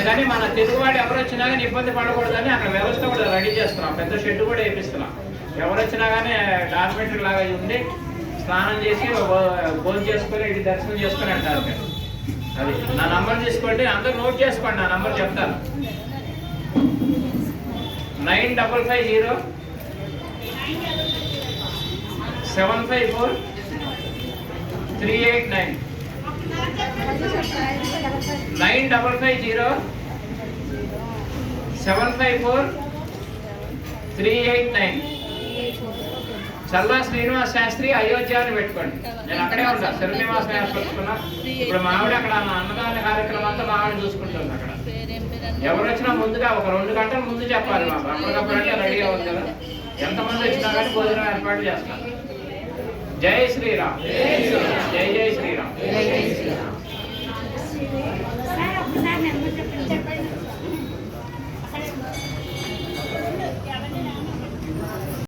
అందుకని మన తెలుగువాడు ఎవరు వచ్చినా కానీ ఇబ్బంది పడకూడదని అక్కడ వ్యవస్థ కూడా రెడీ చేస్తున్నాం, పెద్ద షెడ్ కూడా వేపిస్తున్నాం. ఎవరు వచ్చినా కానీ డార్మెంటరీ లాగా ఉండి స్నానం చేసి భోజనం చేసుకొని ఇటు దర్శనం చేసుకొని అంటారు. అది నా నంబర్ తీసుకోండి, అందరూ నోట్ చేసుకోండి, నా నంబర్ చెప్తాను. 9550 754 389 9550 754 389. చల్లా శ్రీనివాస్ శాస్త్రి అయోధ్య అని పెట్టుకోండి. నేను అక్కడే ఉంటాను, శ్రీనివాస ఏర్పరుచుకున్నా. ఇప్పుడు మావిడ అక్కడ అన్నదాన కార్యక్రమం అంతా మావిడ చూసుకుంటుంది అక్కడ. ఎవరు వచ్చినా ముందుగా ఒక 2 గంటల ముందు చెప్పాలి మాకు, అప్పటికప్పుడు అంటే రెడీగా ఉంది కదా. ఎంతమంది వచ్చినా కానీ భోజనం ఏర్పాటు చేస్తాను. జై శ్రీరామ్, జై జై శ్రీరామ్.